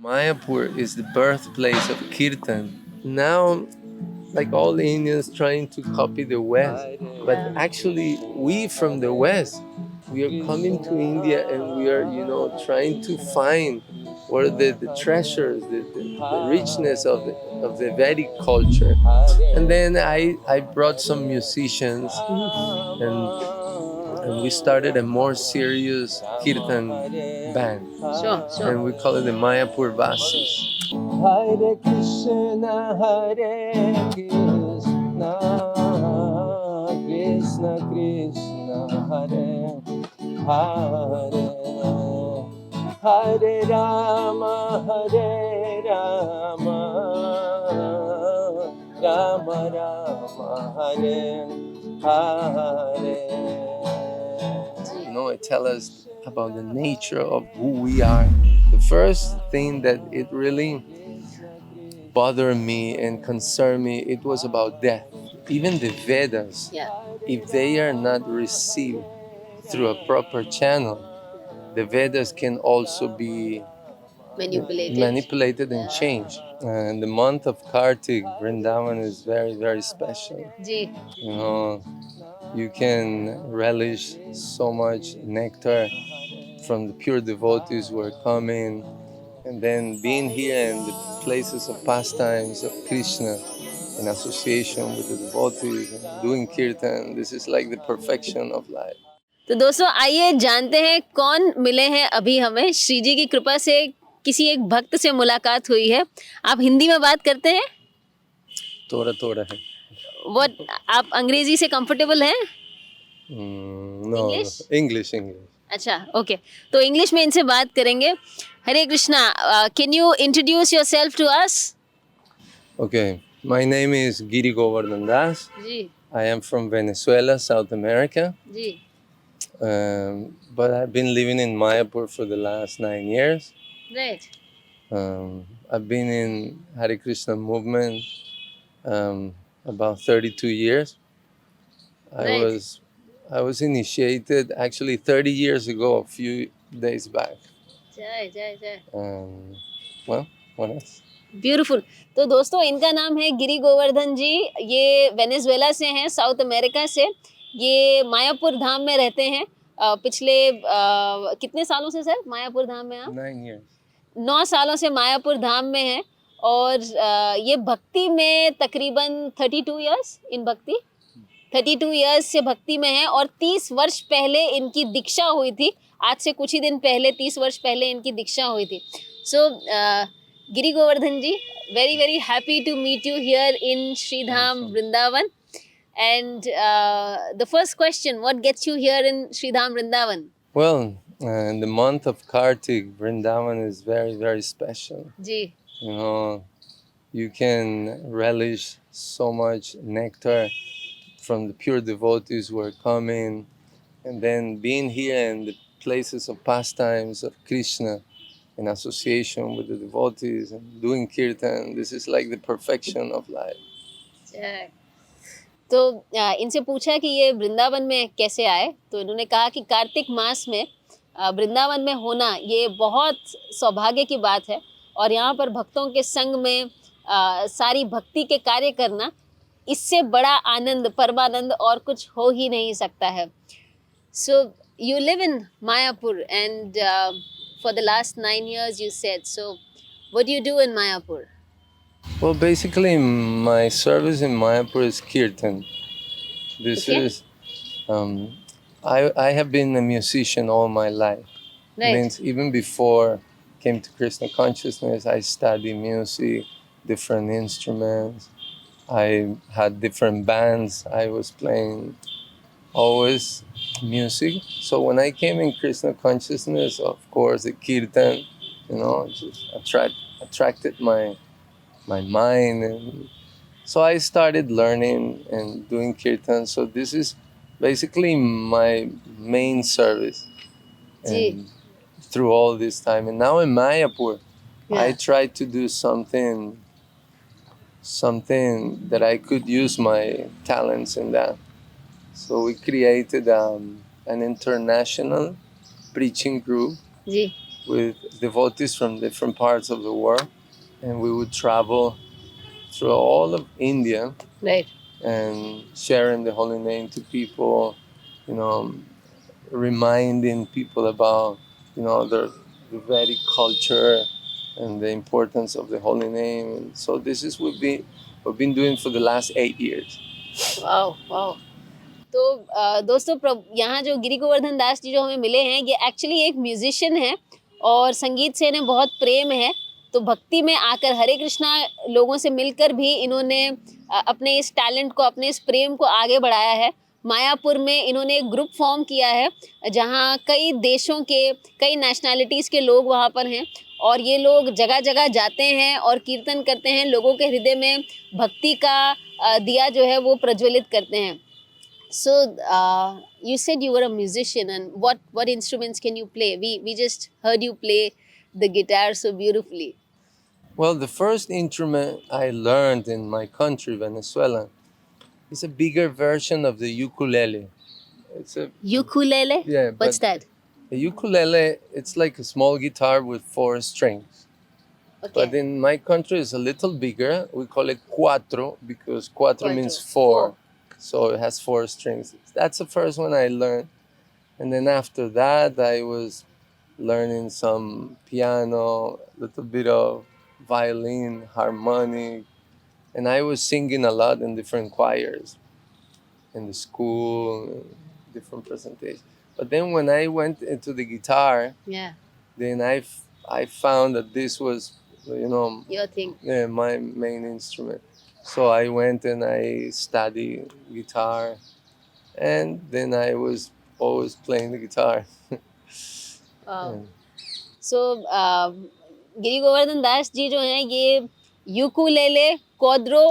Mayapur is the birthplace of Kirtan. Now, like all the Indians trying to copy the West, but actually we from the West, we are coming to India and we are, trying to find what are the treasures, the richness of the Vedic culture. And then I brought some musicians and we started a more serious Kirtan band. Sure, sure. And we call it the Mayapur Vasis. Hare Krishna, Hare Krishna, Krishna Krishna, Hare Hare, Hare Rama, Hare Rama, Rama Rama, Hare Hare. It tells us about the nature of who we are. The first thing that it really bothered me and concerned me, it was about death. Even the Vedas, if they are not received through a proper channel, the Vedas can also be manipulated and changed. And the month of Kartik, Vrindavan is very, very special. You can relish so much nectar from the pure devotees who are coming, and then being here in the places of pastimes of Krishna in association with the devotees and doing kirtan. This is like the perfection of life. तो दोस्तों आइए जानते हैं कौन मिले हैं अभी हमें। श्री जी की कृपा से किसी एक भक्त से मुलाकात हुई है। आप हिंदी में बात करते हैं? थोड़ा है। What आप अंग्रेजी से कंफर्टेबल हैं? No, English. अच्छा, ओके। तो इंग्लिश में इनसे बात करेंगे। Hare Krishna, can you introduce yourself to us? Okay, my name is Giri Govardhan Das. जी। I am from Venezuela, South America. जी। But I've been living in Mayapur for the last 9 years. Right. I've been in Hare Krsna movement about 32 years. Right. I was initiated actually 30 years ago, a few days back. जय। Well, what else? Beautiful. तो दोस्तों इनका नाम है गिरी गोवर्धन जी। ये Venezuela से हैं, south America से। ये मायापुर धाम में रहते हैं। पिछले कितने सालों से सर मायापुर धाम में आप? 9 years. 9 सालों से मायापुर धाम में हैं और ये भक्ति में तकरीबन 32 इयर्स इन भक्ति 32 इयर्स से भक्ति में है और 30 वर्ष पहले इनकी दीक्षा हुई थी। आज से कुछ ही दिन पहले 30 वर्ष पहले इनकी दीक्षा हुई थी। सो गिरी गोवर्धन जी, very very happy to meet you here in Sridham, Vrindavan. And the first question, what gets you here in Sridham, Vrindavan? Well, in the month of Kartik, Vrindavan is very, very special. Ji. You can relish so much nectar from the pure devotees who are coming, and then being here in the places of pastimes of Krishna in association with the devotees and doing kirtan. This is like the perfection of life. तो इनसे पूछा कि ये वृंदावन में कैसे आए, तो इन्होंने कहा कि कार्तिक मास में वृंदावन में होना ये बहुत सौभाग्य की बात है और यहाँ पर भक्तों के संग में सारी भक्ति के कार्य करना, इससे बड़ा आनंद, परमानंद और कुछ हो ही नहीं सकता है। So you live in Mayapur and for the last 9 years you said. So what do you do in Mayapur? Well, basically my service in Mayapur is kirtan. This is, I have been a musician all my life. Right. Means even before I came to Krishna consciousness, I studied music, different instruments. I had different bands. I was playing always music. So when I came in Krishna consciousness, of course, the kirtan, just attracted my mind, and so I started learning and doing kirtan. So this is basically my main service. And through all this time, and now in Mayapur, I try to do something something that I could use my talents in that. So we created an international preaching group जी with devotees from different parts of the world, and we would travel through all of India right and sharing the holy name to people, you know, reminding people about, the Vedic culture and the importance of the holy name. And so this is what we've been doing for the last 8 years. Wow wow तो दोस्तों यहाँ जो गिरी गोवर्धन दास जी जो हमें मिले हैं ये actually एक म्यूजिशियन है और संगीत से इन्हें बहुत प्रेम है तो भक्ति में आकर हरे कृष्णा लोगों से मिलकर भी इन्होंने अपने इस टैलेंट को अपने इस प्रेम को आगे बढ़ाया है मायापुर में इन्होंने एक ग्रुप फॉर्म किया है जहाँ कई देशों के कई नेशनैलिटीज़ के लोग वहाँ पर हैं और ये लोग जगह जगह जाते हैं और कीर्तन करते हैं लोगों के हृदय में भक्ति का दिया जो है वो प्रज्वलित करते हैं So you said you were a musician, and what instruments can you play? We just heard you play the guitar so beautifully. Well, the first instrument I learned in my country, Venezuela, is a bigger version of the ukulele. It's a Ukulele? yeah. What's But that? a ukulele, it's like a small guitar with 4 strings. Okay. But in my country, it's a little bigger. We call it cuatro because cuatro means Four. 4. So it has 4 strings. That's the first one I learned. And then after that, I was learning some piano, a little bit of violin, harmonic. And I was singing a lot in different choirs in the school, different presentations. But then when I went into the guitar, Yeah, then I found that this was, your thing. my main instrument. So I went and I studied guitar, and then I was always playing the guitar. Wow. Yeah. So गिरी गोवर्धन दास जी जो हैं ये ukulele, कोद्रो,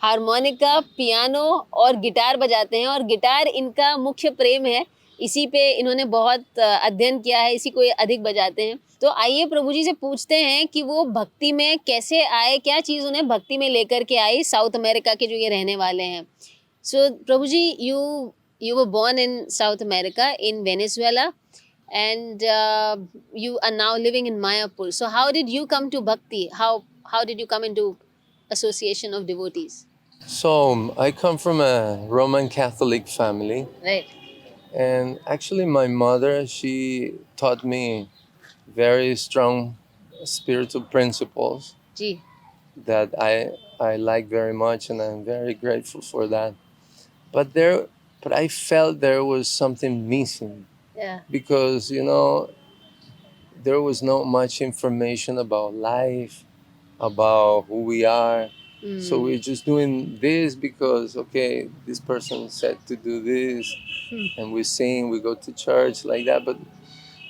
harmonica, piano और guitar बजाते हैं और guitar इनका मुख्य प्रेम है इसी पे इन्होंने बहुत अध्ययन किया है इसी को ये अधिक बजाते हैं तो आइए प्रभु जी से पूछते हैं कि वो भक्ति में कैसे आए क्या चीज़ उन्हें भक्ति में लेकर के आई साउथ अमेरिका के जो ये रहने वाले हैं सो प्रभु जी you were born in South America in Venezuela and you are now living in Mayapur. So how did you come to Bhakti? How did you come into association of devotees? So I come from a Roman Catholic family, Right. and actually my mother, she taught me very strong spiritual principles Ji. that I like very much, and I'm very grateful for that. But I felt there was something missing Yeah. because there was not much information about life, about who we are. So we're just doing this because this person said to do this, and we sing, we go to church like that. But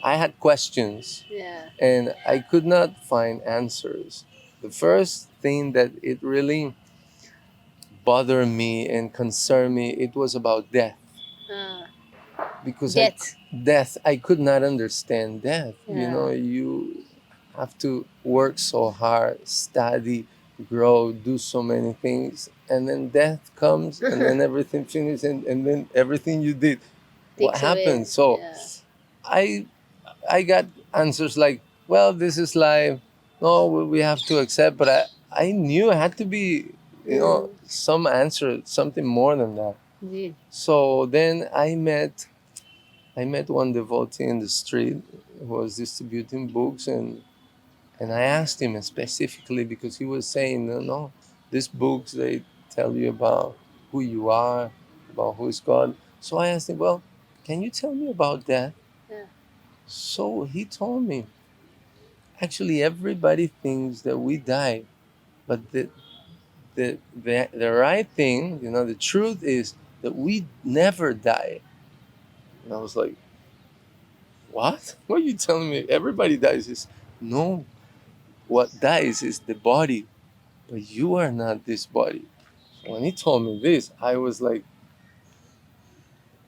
I had questions, Yeah. and I could not find answers. The first thing that it really bothered me and concerned me, it was about death. Because Death. I could not understand death. Yeah. You have to work so hard, study, grow, do so many things, and then death comes, and then everything finishes, and then everything you did, what Takes away. happens? So I got answers like, well, this is life. No, we have to accept. But I knew it had to be, some answer, something more than that. Ji. So then I met one devotee in the street who was distributing books, and I asked him specifically because he was saying, no, these books, they tell you about who you are, about who is God. So I asked him, well, can you tell me about that? Yeah. So he told me, actually, everybody thinks that we die, but the right thing, the truth is that we never die. And I was like, what? What are you telling me? Everybody dies. No, what dies is the body, but you are not this body. So when he told me this, I was like,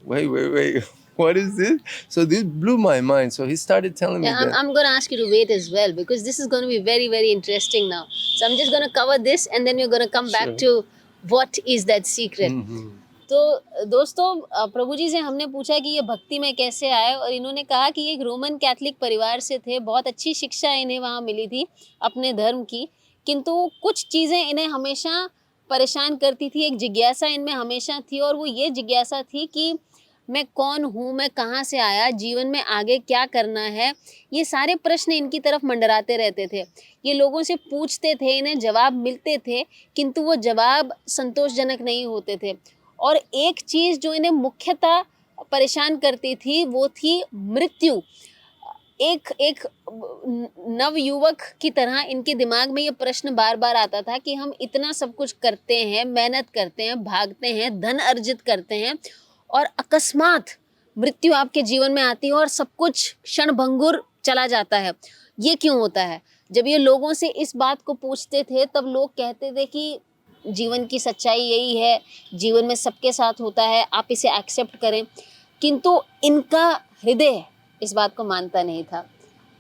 wait. what is this? So this blew my mind. So he started telling me Yeah, that. I'm going to ask you to wait as well, because this is going to be very, very interesting now. So I'm just going to cover this and then we're going to come back Sure. to what is that secret. Mhm. तो दोस्तों, प्रभु जी से हमने पूछा कि ये भक्ति में कैसे आए, और इन्होंने कहा कि ये एक रोमन कैथलिक परिवार से थे, बहुत अच्छी शिक्षा इन्हें वहाँ मिली थी अपने धर्म की, किंतु कुछ चीज़ें इन्हें हमेशा परेशान करती थी, एक जिज्ञासा इनमें हमेशा थी, और वो ये जिज्ञासा थी कि मैं कौन हूँ, मैं कहाँ से आया, जीवन में आगे क्या करना है। ये सारे प्रश्न इनकी तरफ मंडराते रहते थे। ये लोगों से पूछते थे, इन्हें जवाब मिलते थे, किंतु वो जवाब संतोषजनक नहीं होते थे। और एक चीज़ जो इन्हें मुख्यतः परेशान करती थी वो थी मृत्यु। एक नव युवक की तरह इनके दिमाग में ये प्रश्न बार बार आता था कि हम इतना सब कुछ करते हैं, मेहनत करते हैं, भागते हैं, धन अर्जित करते हैं, और अकस्मात मृत्यु आपके जीवन में आती है और सब कुछ क्षणभंगुर चला जाता है। ये क्यों होता है? जब ये लोगों से इस बात को पूछते थे तब लोग कहते थे कि जीवन की सच्चाई यही है, जीवन में सबके साथ होता है, आप इसे एक्सेप्ट करें। किंतु इनका हृदय इस बात को मानता नहीं था।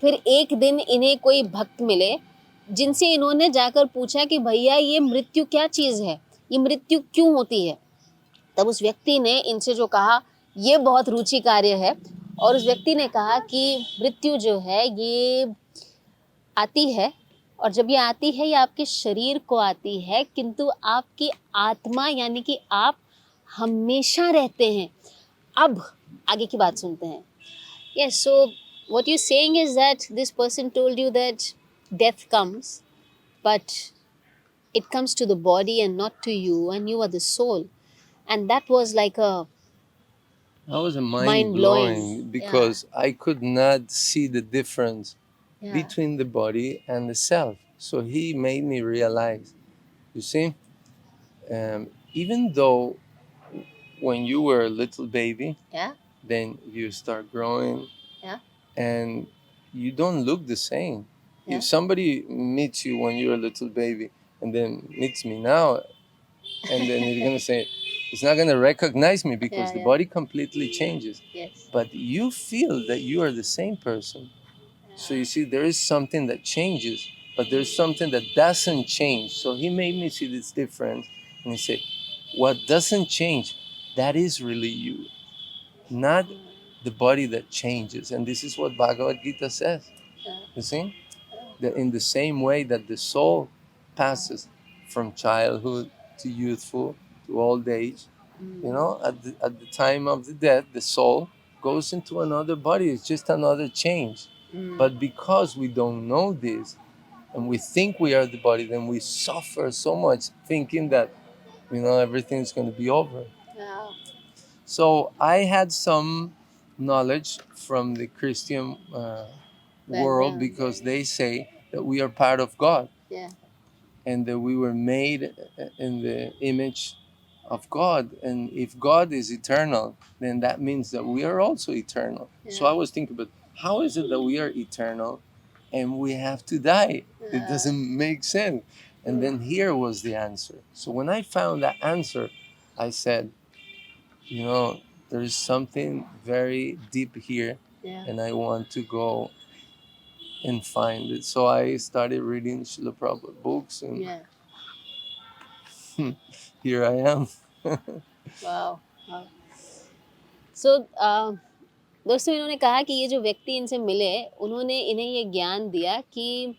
फिर एक दिन इन्हें कोई भक्त मिले जिनसे इन्होंने जाकर पूछा कि भैया ये मृत्यु क्या चीज़ है, ये मृत्यु क्यों होती है? तब उस व्यक्ति ने इनसे जो कहा ये बहुत रुचि कार्य है, और उस व्यक्ति ने कहा कि मृत्यु जो है ये आती है, और जब ये आती है ये आपके शरीर को आती है, किंतु आपकी आत्मा यानी कि आप हमेशा रहते हैं। अब आगे की बात सुनते हैं। Yes, so what you're saying is that this person told you that death comes, but it comes to the body and not to you, and you are the soul. And that was like a That was a mind mind-blowing. blowing because I could not see the difference Yeah. between the body and the self. So he made me realize, you see, even though when you were a little baby, Yeah. then you start growing, Yeah. and you don't look the same. Yeah. If somebody meets you when you're a little baby and then meets me now, and then you're gonna say, it's not gonna recognize me because Yeah, the yeah. body completely changes. Yes. But you feel that you are the same person. So you see, there is something that changes, but there's something that doesn't change. So he made me see this difference, and he said, what doesn't change, that is really you, not the body that changes. And this is what Bhagavad Gita says. You see, that in the same way that the soul passes from childhood to youthful to old age, you know, at the time of the death, the soul goes into another body. It's just another change. But because we don't know this and we think we are the body, then we suffer so much thinking that, you know, everything's going to be over. Yeah. So I had some knowledge from the Christian world, because they say that we are part of God. Yeah. And that we were made in the image of God. And if God is eternal, then that means that we are also eternal. Yeah. So I was thinking, but how is it that we are eternal and we have to die? It doesn't make sense. And then here was the answer. So when I found that answer, I said, you know, there is something very deep here, and I want to go and find it. So I started reading Srila Prabhupada books, and here I am. Wow. Wow. So, दोस्तों, इन्होंने कहा कि ये जो व्यक्ति इनसे मिले, उन्होंने इन्हें ये ज्ञान दिया कि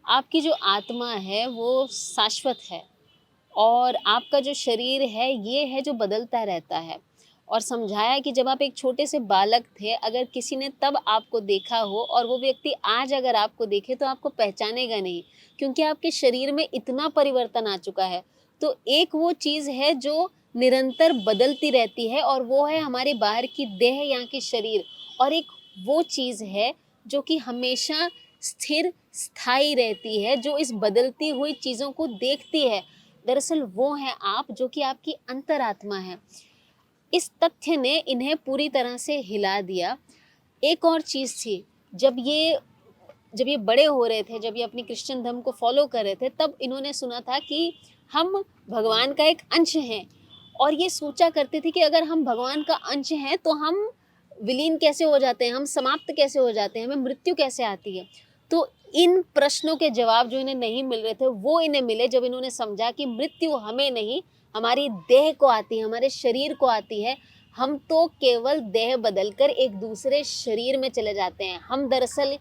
आपकी जो आत्मा है वो शाश्वत है, और आपका जो शरीर है ये है जो बदलता रहता है। और समझाया कि जब आप एक छोटे से बालक थे, अगर किसी ने तब आपको देखा हो और वो व्यक्ति आज अगर आपको देखे तो आपको पहचानेगा नहीं, क्योंकि आपके शरीर में इतना परिवर्तन आ चुका है। तो एक वो चीज़ है जो निरंतर बदलती रहती है, और वो है हमारे बाहर की देह या कि शरीर, और एक वो चीज़ है जो कि हमेशा स्थिर स्थायी रहती है, जो इस बदलती हुई चीज़ों को देखती है। दरअसल वो है आप, जो कि आपकी अंतरात्मा है। इस तथ्य ने इन्हें पूरी तरह से हिला दिया। एक और चीज़ थी, जब ये बड़े हो रहे थे, जब ये अपनी क्रिश्चियन धर्म को फॉलो कर रहे थे, तब इन्होंने सुना था कि हम भगवान का एक अंश हैं, और ये सोचा करते थे कि अगर हम भगवान का अंश हैं तो हम विलीन कैसे हो जाते हैं, हम समाप्त कैसे हो जाते हैं, हमें मृत्यु कैसे आती है। तो इन प्रश्नों के जवाब जो इन्हें नहीं मिल रहे थे वो इन्हें मिले जब इन्होंने समझा कि मृत्यु हमें नहीं, हमारी देह को आती है, हमारे शरीर को आती है। हम तो केवल देह बदलकर एक दूसरे शरीर में चले जाते हैं, हम दरअसल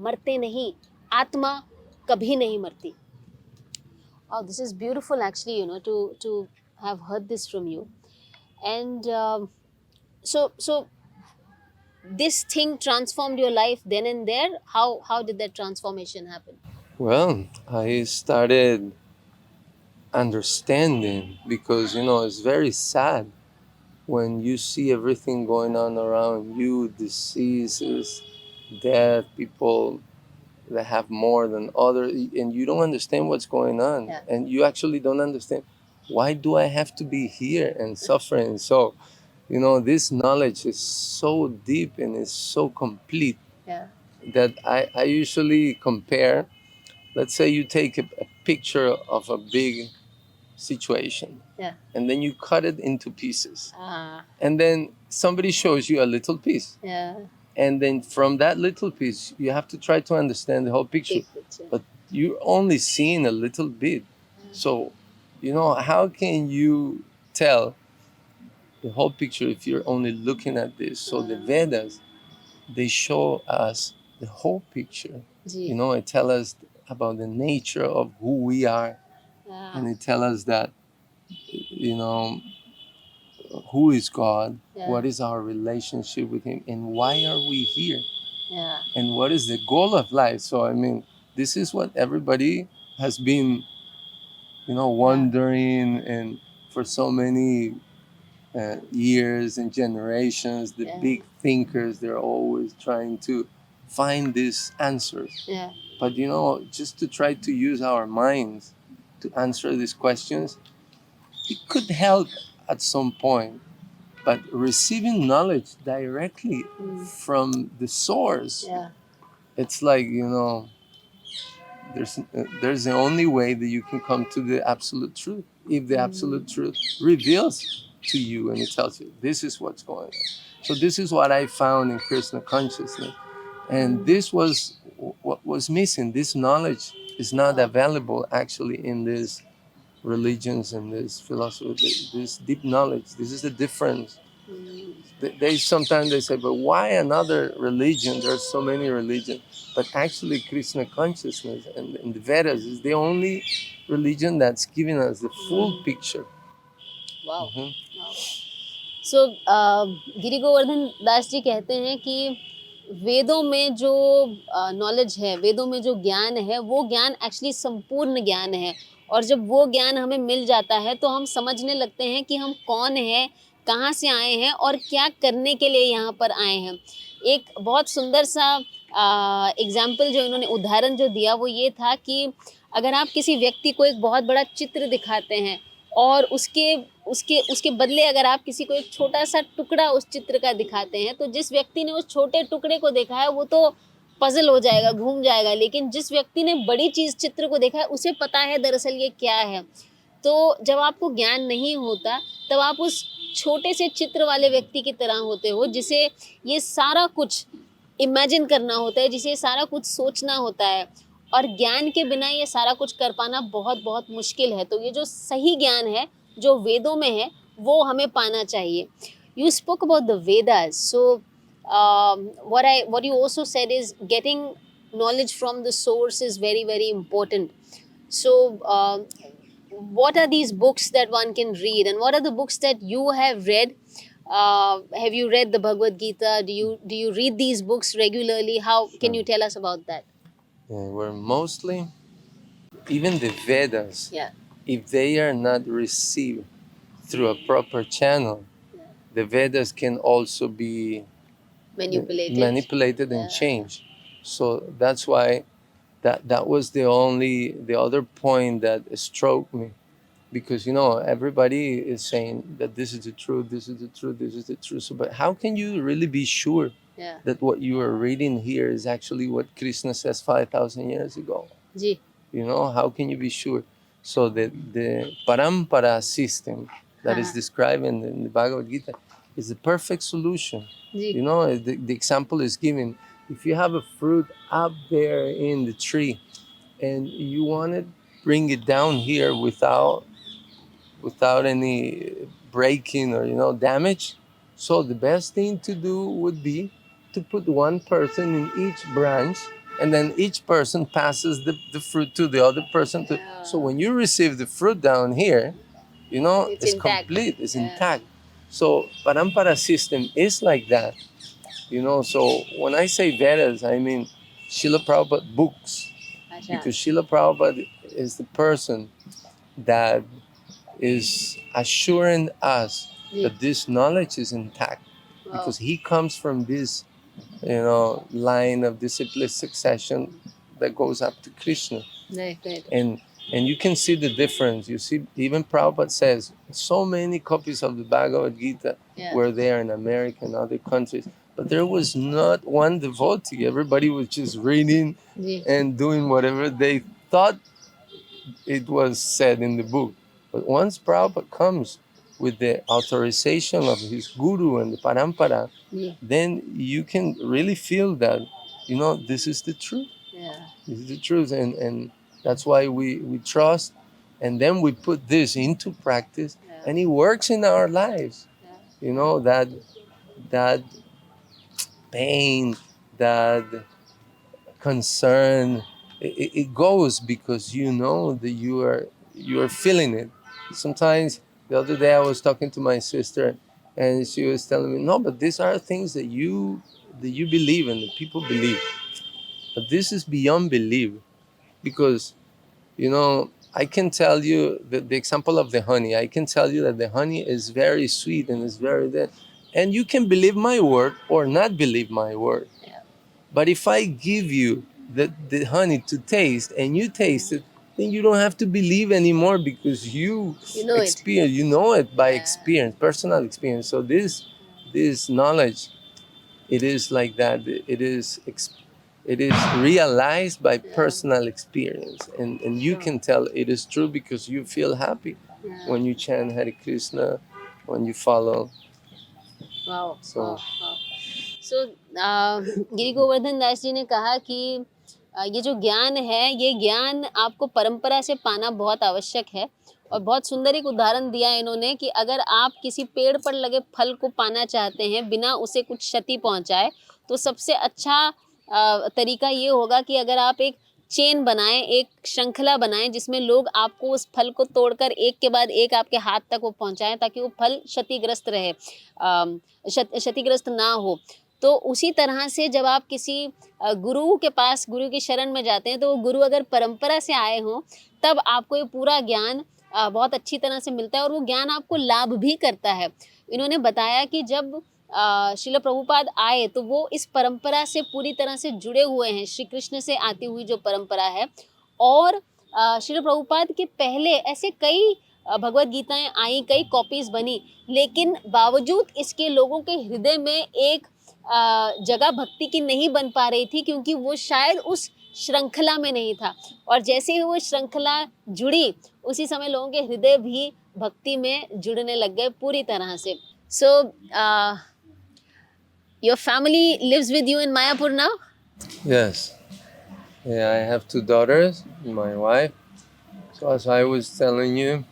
मरते नहीं, आत्मा कभी नहीं मरती। Oh, this is beautiful actually, you know, to have heard this from you. And so this thing transformed your life then and there. How did that transformation happen? Well, I started understanding because, you know, it's very sad when you see everything going on around you, diseases, death, people that have more than others, and you don't understand what's going on. Yeah. And you actually don't understand, why do I have to be here and suffering? So, you know, this knowledge is so deep and it's so complete Yeah. that I usually compare, let's say you take a picture of a big situation, Yeah. and then you cut it into pieces, Ah. and then somebody shows you a little piece, Yeah. and then from that little piece you have to try to understand the whole picture, Big picture. but you're only seeing a little bit. So, you know, how can you tell the whole picture if you're only looking at this? So the Vedas, they show us the whole picture. Ji. You know, it tell us about the nature of who we are, Ah. and it tell us that, you know, who is God, Yeah. what is our relationship with Him, and why are we here, Yeah. and what is the goal of life. So, I mean, this is what everybody has been, you know, wondering, and for so many years and generations, the Yeah. big thinkers, they're always trying to find these answers. Yeah. But, you know, just to try to use our minds to answer these questions, it could help at some point. But receiving knowledge directly from the source, Yeah. it's like, you know, there's the only way that you can come to the absolute truth. If the absolute truth reveals to you and it tells you, this is what's going on. So this is what I found in Krishna consciousness. And this was what was missing. This knowledge is not available actually in these religions and this philosophy, this deep knowledge. This is the difference. They sometimes they say, but why another religion? There's so many religions. But actually Krishna consciousness and the Vedas is the only religion that's giving us the full picture. Wow. Wow. So गिरी गोवर्धन दास जी कहते हैं कि वेदों में जो knowledge है, वेदों में जो ज्ञान है, वो ज्ञान एक्चुअली संपूर्ण ज्ञान है। और जब वो ज्ञान हमें मिल जाता है तो हम समझने लगते हैं कि हम कौन हैं, कहाँ से आए हैं और क्या करने के लिए यहाँ पर आए हैं। एक बहुत सुंदर सा एग्जाम्पल जो इन्होंने उदाहरण जो दिया वो ये था कि अगर आप किसी व्यक्ति को एक बहुत बड़ा चित्र दिखाते हैं और उसके उसके उसके बदले अगर आप किसी को एक छोटा सा टुकड़ा उस चित्र का दिखाते हैं तो जिस व्यक्ति ने उस छोटे टुकड़े को देखा है वो तो पजल हो जाएगा, घूम जाएगा, लेकिन जिस व्यक्ति ने बड़ी चीज़ चित्र को देखा है उसे पता है दरअसल ये क्या है। तो जब आपको ज्ञान नहीं होता तब आप उस छोटे से चित्र वाले व्यक्ति की तरह होते हो जिसे ये सारा कुछ इमेजिन करना होता है, जिसे सारा कुछ सोचना होता है, और ज्ञान के बिना ये सारा कुछ कर पाना बहुत बहुत मुश्किल है। तो ये जो सही ज्ञान है जो वेदों में है वो हमें पाना चाहिए। You spoke about the Vedas, so what you also said is getting knowledge from the source is very very important. So what are these books that one can read, and what are the books that you have read? Have you read the Bhagavad Gita? Do you read these books regularly? How can you tell us about that? We're mostly, even the Vedas, Yeah. if they are not received through a proper channel, the Vedas can also be manipulated and changed. So that's why that was the other point that struck me, because, you know, everybody is saying that this is the truth, this is the truth, this is the truth. So, but how can you really be sure that what you are reading here is actually what Krishna says 5,000 years ago? Ji. You know, how can you be sure? So the parampara system that is described in the Bhagavad Gita is the perfect solution. You know, the example is given. If you have a fruit up there in the tree and you want to bring it down here without any breaking or, you know, damage, so the best thing to do would be to put one person in each branch, and then each person passes the fruit to the other person. So when you receive the fruit down here, you know, it's intact. complete, it's intact. So parampara system is like that, you know. So when I say Vedas, I mean Srila Prabhupada books, because Srila Prabhupada is the person that is assuring us that this knowledge is intact, because he comes from this, you know, line of disciplic succession that goes up to Krishna. And you can see the difference. You see, even Prabhupada says so many copies of the Bhagavad Gita were there in America and other countries, but there was not one devotee. Everybody was just reading and doing whatever they thought it was said in the book. But once Prabhupada comes with the authorization of his guru and the parampara, then you can really feel that, you know, this is the truth. This is the truth. And that's why we trust, and then we put this into practice, and it works in our lives. You know, that pain, that concern, it goes because you know that you are feeling it. Sometimes the other day I was talking to my sister, and she was telling me, no, but these are things that you believe and that people believe. But this is beyond belief, because, you know, I can tell you the example of the honey. I can tell you that the honey is very sweet and is very dead. And you can believe my word or not believe my word. But if I give you the honey to taste and you taste it, then you don't have to believe anymore, because you know experience, you know it by experience, personal experience. So this knowledge, it is like that. It is realized by personal experience, and you can tell it is true because you feel happy when you chant Hare Krishna, when you follow. Wow. So Giri Govardhan Das ji ने कहा कि ये जो ज्ञान है, ये ज्ञान आपको परंपरा से पाना बहुत आवश्यक है। और बहुत सुंदर एक उदाहरण दिया इन्होंने कि अगर आप किसी पेड़ पर लगे फल को पाना चाहते हैं बिना उसे कुछ क्षति पहुंचाए, तो सबसे अच्छा तरीका ये होगा कि अगर आप एक चेन बनाएं, एक श्रृंखला बनाएं जिसमें लोग आपको उस फल को तोड़कर एक के बाद एक आपके हाथ तक वो पहुंचाएं, ताकि वो फल क्षतिग्रस्त रहे, क्षतिग्रस्त ना हो। तो उसी तरह से जब आप किसी गुरु के पास, गुरु की शरण में जाते हैं, तो वो गुरु अगर परंपरा से आए हों, तब आपको ये पूरा ज्ञान बहुत अच्छी तरह से मिलता है और वो ज्ञान आपको लाभ भी करता है। इन्होंने बताया कि जब श्रील प्रभुपाद आए तो वो इस परंपरा से पूरी तरह से जुड़े हुए हैं, श्री कृष्ण से आती हुई जो परंपरा है। और श्रील प्रभुपाद के पहले ऐसे कई भगवत गीताएं आई, कई कॉपीज बनी, लेकिन बावजूद इसके लोगों के हृदय में एक जगह भक्ति की नहीं बन पा रही थी, क्योंकि वो शायद उस श्रृंखला में नहीं था। और जैसे ही वो श्रृंखला जुड़ी, उसी समय लोगों के हृदय भी भक्ति में जुड़ने लग गए पूरी तरह से। So, your family lives with you in Mayapur now? Yes. Yeah, I have 2 daughters, my wife. So as I was telling you,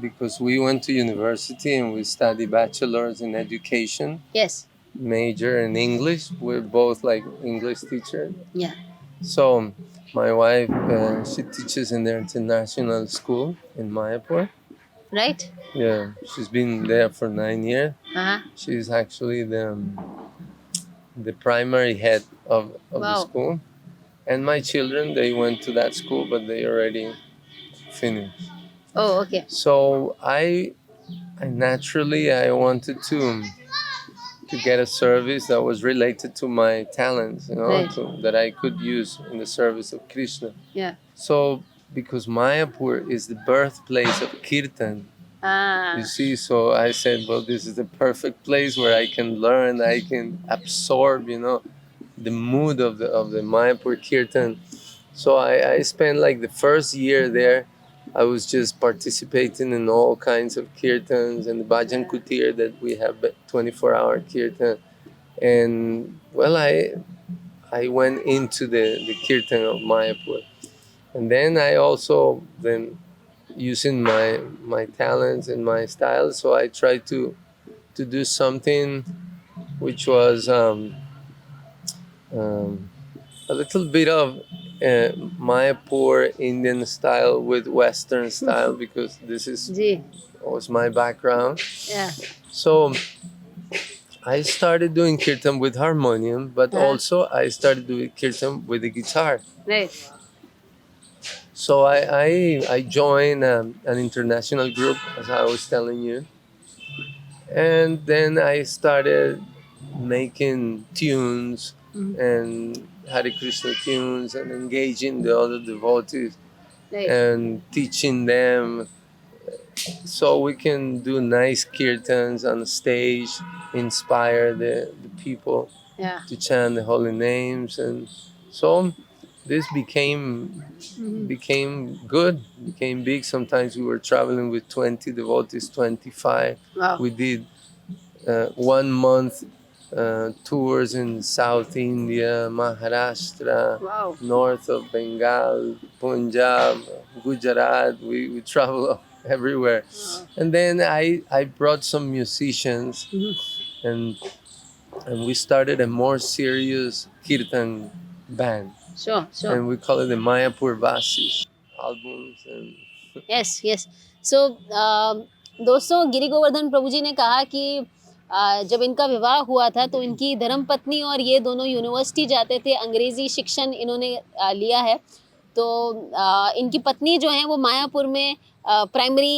because we went to university and we studied bachelor's in education. Yes. Major in English. We're both like English teachers. Yeah. So my wife, she teaches in the international school in Mayapur. Right. Yeah, she's been there for 9 years. Uh-huh. She's actually the primary head of the school. And my children, they went to that school, but they already finished. Oh, okay. So I naturally, I wanted to get a service that was related to my talents, you know, Right. that I could use in the service of Krishna. Yeah. So because Mayapur is the birthplace of Kirtan, you see, so I said, well, this is the perfect place where I can learn, I can absorb, you know, the mood of the Mayapur Kirtan. So I spent like the first year there I was just participating in all kinds of kirtans and the bhajan kutir that we have 24-hour kirtan. And well, I went into the kirtan of Mayapur. And then I also then using my talents and my style, so I tried to do something which was um, a little bit of Mayapur Indian style with Western style because this is जी was my background. yeah So I started doing kirtan with harmonium, but also I started doing kirtan with the guitar. right So I joined an international group, as I was telling you, and then I started making tunes and Hare Krishna tunes and engaging the other devotees right and teaching them so we can do nice kirtans on the stage, inspire the people yeah to chant the holy names. And so this became good, became big. Sometimes we were traveling with 20 devotees, 25. wow We did 1 month tours in South India, Maharashtra, wow north of Bengal, Punjab, Gujarat. We travel everywhere. And then I brought some musicians and and we started a more serious kirtan band. sure sure And we call it the Mayapur Vasis albums. And yes yes so दोस्तों गिरी गोवर्धन प्रभु जी ने कहा कि जब इनका विवाह हुआ था तो इनकी धर्मपत्नी और ये दोनों यूनिवर्सिटी जाते थे अंग्रेजी शिक्षण इन्होंने लिया है तो इनकी पत्नी जो है वो मायापुर में प्राइमरी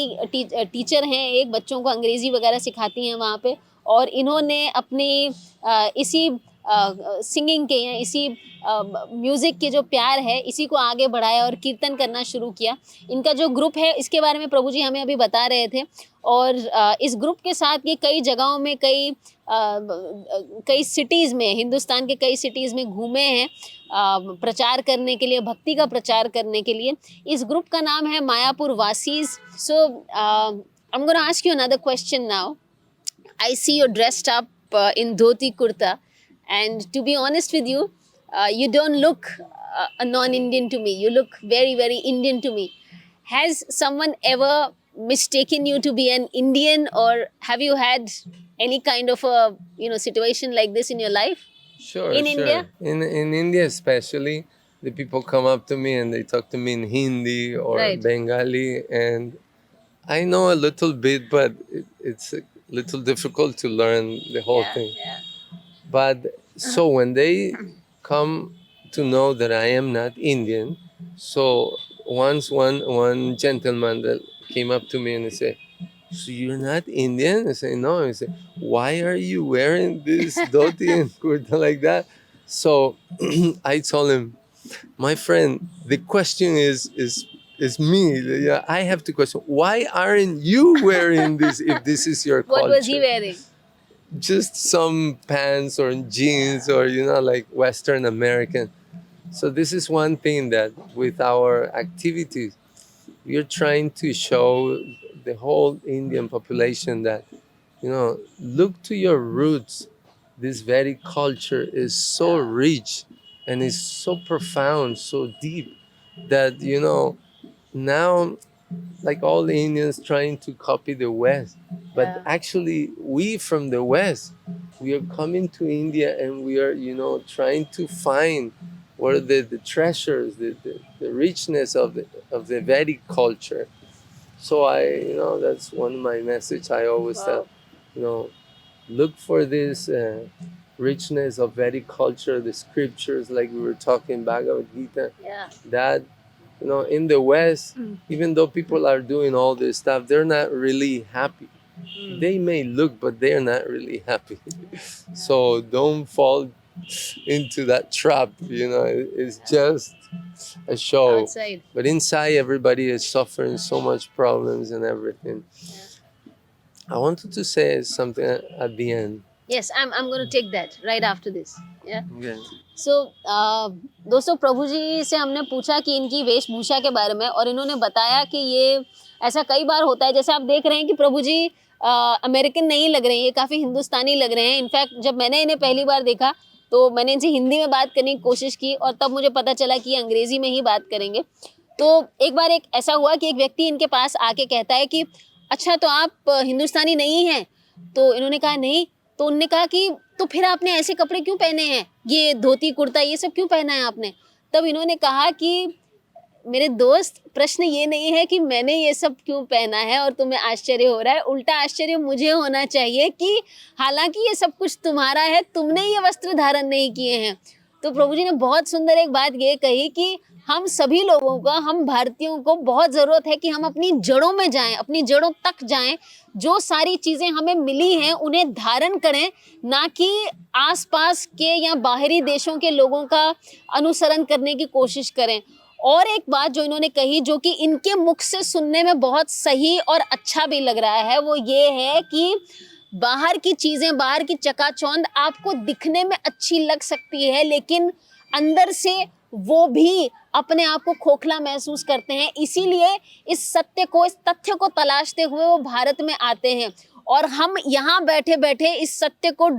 टीचर हैं एक बच्चों को अंग्रेजी वगैरह सिखाती हैं वहाँ पे और इन्होंने अपनी इसी सिंगिंग के या इसी म्यूज़िक के जो प्यार है इसी को आगे बढ़ाया और कीर्तन करना शुरू किया इनका जो ग्रुप है इसके बारे में प्रभु जी हमें अभी बता रहे थे और इस ग्रुप के साथ ये कई जगहों में कई सिटीज़ में हिंदुस्तान के कई सिटीज़ में घूमे हैं प्रचार करने के लिए भक्ति का प्रचार करने के लिए इस ग्रुप का नाम है Mayapur Vasis so I am gonna ask you another question now I see you're dressed up in dhoti kurta, and to be honest with you, you don't look a non-Indian to me. You look very, very Indian to me. Has someone ever mistaken you to be an Indian, or have you had any kind of a situation like this in your life? sure, In sure. India? In India especially, the people come up to me and they talk to me in Hindi or Right. Bengali, and I know a little bit, but it's a little difficult to learn the whole thing. Yeah. But so when they come to know that I am not Indian, so once one gentleman that came up to me and he said, "So you're not Indian?" I say, "No." He said, "Why are you wearing this dhoti and kurta like that?" So I told him, "My friend, the question is me. Yeah, I have to question. Why aren't you wearing this if this is your culture?" What was he wearing? Just some pants or jeans or like Western American. So this is one thing that with our activities we are trying to show the whole Indian population that look to your roots. This Vedic culture is so rich and is so profound, so deep that now like all the Indians trying to copy the West. But actually, we from the West, we are coming to India and we are, trying to find what are the treasures, the richness of the Vedic culture. So that's one of my message I always tell, look for this richness of Vedic culture, the scriptures, like we were talking, Bhagavad Gita, that in the West, even though people are doing all this stuff, they're not really happy. They may look, but they're not really happy. So don't fall into that trap. It's just a show. Outside. But inside, everybody is suffering so much problems and everything. I wanted to say something at the end. Yes, I'm going to take that right after this. Yeah. Yeah. So, दोस्तों प्रभु जी से हमने पूछा कि इनकी वेशभूषा के बारे में, और इन्होंने बताया कि ये ऐसा कई बार होता है, जैसे आप देख रहे हैं कि प्रभु जी अमेरिकन नहीं लग रहे हैं, ये काफ़ी हिंदुस्तानी लग रहे हैं. इनफैक्ट जब मैंने इन्हें पहली बार देखा तो मैंने इनसे हिंदी में बात करने की कोशिश की, और तब मुझे पता चला कि ये अंग्रेज़ी में ही बात करेंगे. तो एक बार एक ऐसा हुआ कि एक व्यक्ति इनके पास आके कहता है कि अच्छा, तो आप हिंदुस्तानी नहीं हैं? तो इन्होंने कहा नहीं. तो उनने कहा कि तो फिर आपने ऐसे कपड़े क्यों पहने हैं, ये धोती कुर्ता ये सब क्यों पहना है आपने? तब इन्होंने कहा कि मेरे दोस्त, प्रश्न ये नहीं है कि मैंने ये सब क्यों पहना है और तुम्हें आश्चर्य हो रहा है, उल्टा आश्चर्य मुझे होना चाहिए कि हालांकि ये सब कुछ तुम्हारा है, तुमने ये वस्त्र धारण नहीं किए हैं. तो प्रभु जी ने बहुत सुंदर एक बात ये कही कि हम सभी लोगों को, हम भारतीयों को बहुत ज़रूरत है कि हम अपनी जड़ों में जाएं, अपनी जड़ों तक जाएं. जो सारी चीज़ें हमें मिली हैं उन्हें धारण करें, ना कि आसपास के या बाहरी देशों के लोगों का अनुसरण करने की कोशिश करें. और एक बात जो इन्होंने कही, जो कि इनके मुख से सुनने में बहुत सही और अच्छा भी लग रहा है, वो ये है कि बाहर की चीज़ें, बाहर की चकाचौंध आपको दिखने में अच्छी लग सकती है, लेकिन अंदर से वो भी अपने आप को खोखला महसूस करते हैं. इसीलिए इस सत्य को, इस तथ्य को तलाशते हुए वो भारत में आते हैं, और हम यहाँ बैठे बैठे इस सत्य को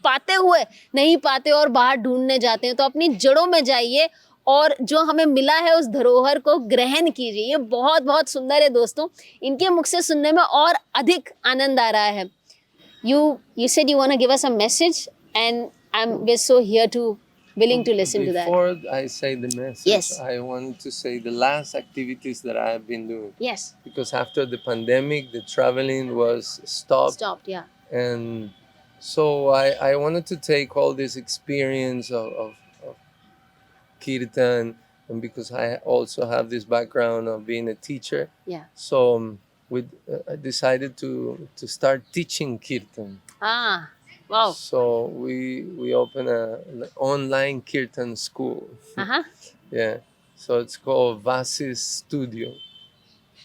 पाते हुए नहीं पाते और बाहर ढूंढने जाते हैं. तो अपनी जड़ों में जाइए और जो हमें मिला है उस धरोहर को ग्रहण कीजिए. ये बहुत बहुत सुंदर है दोस्तों, इनके मुख से सुनने में और अधिक आनंद आ रहा है. You said you want to give us a message, and we're so here to willing to listen to that. Before I say the message, Yes. I wanted to say the last activities that I have been doing. Yes. Because after the pandemic, the traveling was stopped. Yeah. And so I wanted to take all this experience of kirtan, and because I also have this background of being a teacher, Yeah. so I decided to start teaching kirtan. Ah, wow. So we opened an online kirtan school. Uh-huh. Yeah. So it's called Vasis Studio.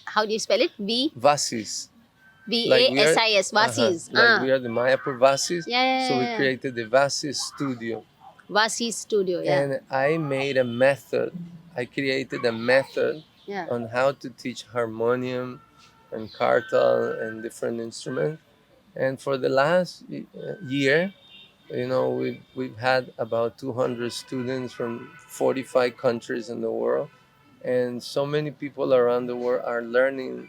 How do you spell it? Vasis. Vasis. Vasis. Like we are the Mayapur Vasis. Yeah. So we created the Vasis Studio. Vasis Studio, yeah. And I made a method. I created a method Yeah. on how to teach harmonium and kartal and different instruments. And for the last year, we've had about 200 students from 45 countries in the world, and so many people around the world are learning,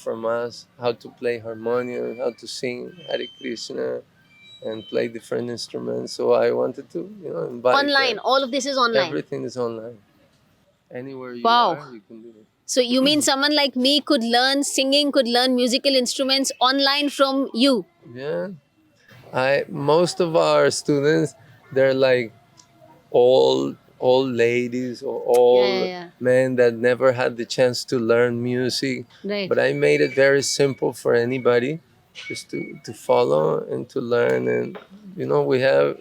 from us how to play harmonium, how to sing Hare Krishna, and play different instruments. So I wanted to, invite Online. them. All of this is online. Everything is online. Anywhere you Wow. are, you can do it. So you mean someone like me could learn singing, could learn musical instruments online from you? Yeah. Most of our students, they're like old ladies or old Yeah. men that never had the chance to learn music. Right. But I made it very simple for anybody just to follow and to learn. And we have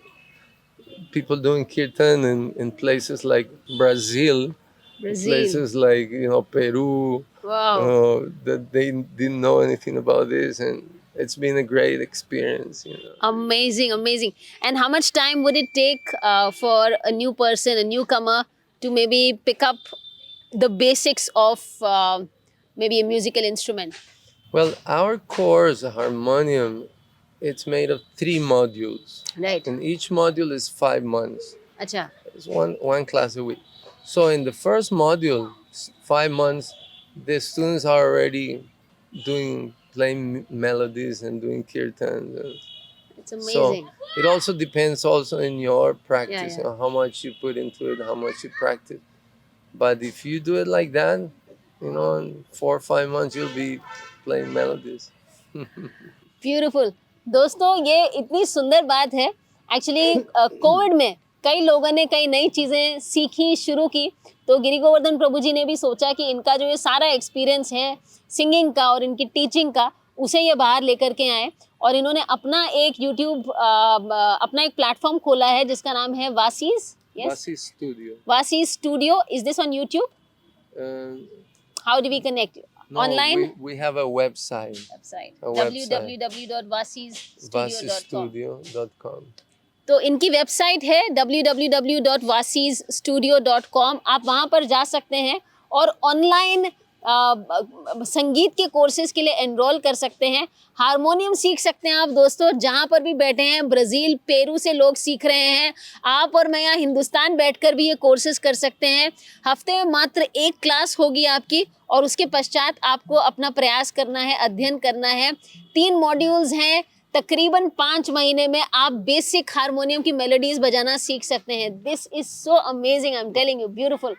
people doing kirtan in places like Brazil. Places like Peru. Wow. That they didn't know anything about this, and it's been a great experience. Amazing. And how much time would it take for a new person, a newcomer, to maybe pick up the basics of maybe a musical instrument? Well, our course, harmonium, it's made of 3 modules. Right. And each module is 5 months. Acha. It's one class a week. So in the first module, 5 months, the students are already playing melodies and doing kirtans. It's amazing. So it also depends also in your practice, Yeah. how much you put into it, how much you practice. But if you do it like that, in 4 or 5 months, you'll be playing melodies. Beautiful. दोस्तों, ये इतनी सुंदर बात है. Actually Covid में कई लोगों ने कई नई चीज़ें सीखी, शुरू की. तो गिरी गोवर्धन प्रभु जी ने भी सोचा कि इनका जो ये सारा एक्सपीरियंस है सिंगिंग का और इनकी टीचिंग का, उसे ये बाहर लेकर के आए. और इन्होंने अपना एक यूट्यूब, अपना एक प्लेटफॉर्म खोला है जिसका नाम है Vasis. Vasis Studio. Vasis studio. Is this on YouTube? How do we connect? No, Online? we have a website. www.vasisstudio.com. vasisstudio.com. तो इनकी वेबसाइट है www.vasisstudio.com। आप वहाँ पर जा सकते हैं और ऑनलाइन संगीत के कोर्सेज के लिए एनरोल कर सकते हैं। हारमोनियम सीख सकते हैं आप दोस्तों, जहाँ पर भी बैठे हैं, ब्राज़ील, पेरू से लोग सीख रहे हैं। आप और मैं यहाँ हिंदुस्तान बैठकर भी ये कोर्सेज कर सकते हैं। हफ्ते में मात्र 1 क्लास होगी आपकी और उसके पश्चात आपको अपना प्रयास करना है, अध्ययन करना है। 3 मॉड्यूल्स हैं। तकरीबन 5 महीने में आप बेसिक हारमोनियम की मेलोडीज बजाना सीख सकते हैं। This is so amazing, I am telling you, beautiful.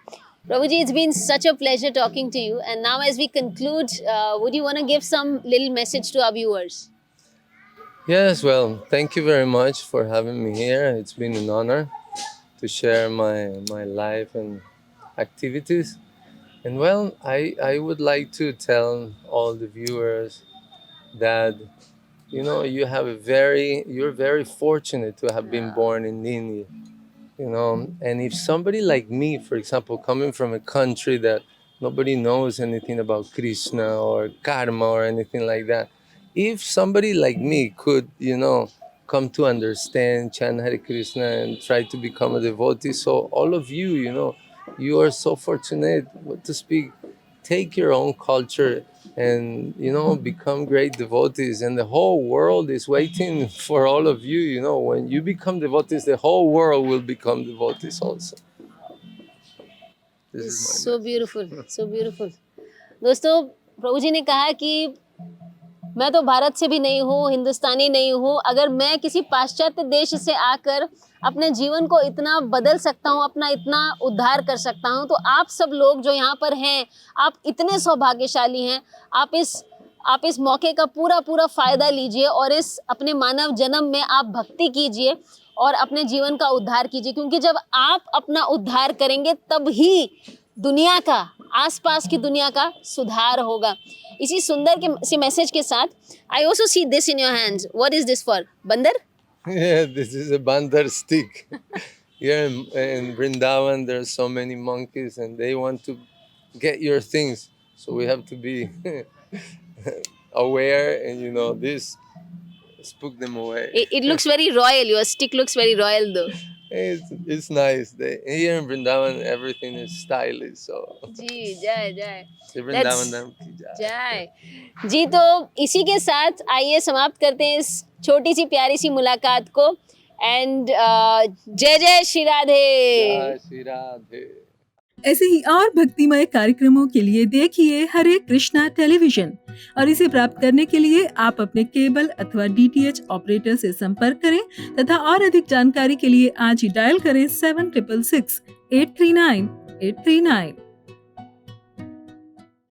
Prabhuji, it's been such a pleasure talking to you. And now as we conclude, would you want to give some little message to our viewers? Yes, well, thank you very much for having me here. It's been an honor to share my life and activities. And well, I would like to tell all the viewers that, you know, you're very fortunate to have been born in India. You know, and if somebody like me, for example, coming from a country that nobody knows anything about Krishna or karma or anything like that, if somebody like me could, you know, come to understand, chant Hare Krishna and try to become a devotee, so all of you, you know, you are so fortunate, what to speak, take your own culture and, you know, become great devotees, and the whole world is waiting for all of you. You know, when you become devotees, the whole world will become devotees also. This is my So beautiful, so beautiful. दोस्तों, प्रभु जी ने कहा कि मैं तो भारत से भी नहीं हूँ, हिंदुस्तानी नहीं हूँ। अगर मैं किसी पाश्चात्य देश से आकर अपने जीवन को इतना बदल सकता हूँ, अपना इतना उद्धार कर सकता हूँ, तो आप सब लोग जो यहाँ पर हैं, आप इतने सौभाग्यशाली हैं। आप इस मौके का पूरा फ़ायदा लीजिए और इस अपने मानव जन्म में आप भक्ति कीजिए और अपने जीवन का उद्धार कीजिए, क्योंकि जब आप अपना उद्धार करेंगे तब ही दुनिया का, आसपास की दुनिया का सुधार होगा। इसी सुंदर के से मैसेज के साथ, I also see this in your hands. What is this for? बंदर? Yeah, this is a bandar stick. Here in Vrindavan, there are so many monkeys and they want to get your things. So we have to be aware and, you know, this spook them away. It looks very royal. Your stick looks very royal though. It's nice. Here in Vrindavan, everything is stylish. So जी, जय जय। Vrindavan धाम की जय। जय जी। तो इसी के साथ आइए समाप्त करते हैं इस छोटी सी प्यारी सी मुलाकात को। एंड जय जय श्री राधे। जय श्री राधे। ऐसे ही और भक्तिमय कार्यक्रमों के लिए देखिए हरे कृष्णा टेलीविजन, और इसे प्राप्त करने के लिए आप अपने केबल अथवा DTH ऑपरेटर से संपर्क करें तथा और अधिक जानकारी के लिए आज ही डायल करें 7666 839 839।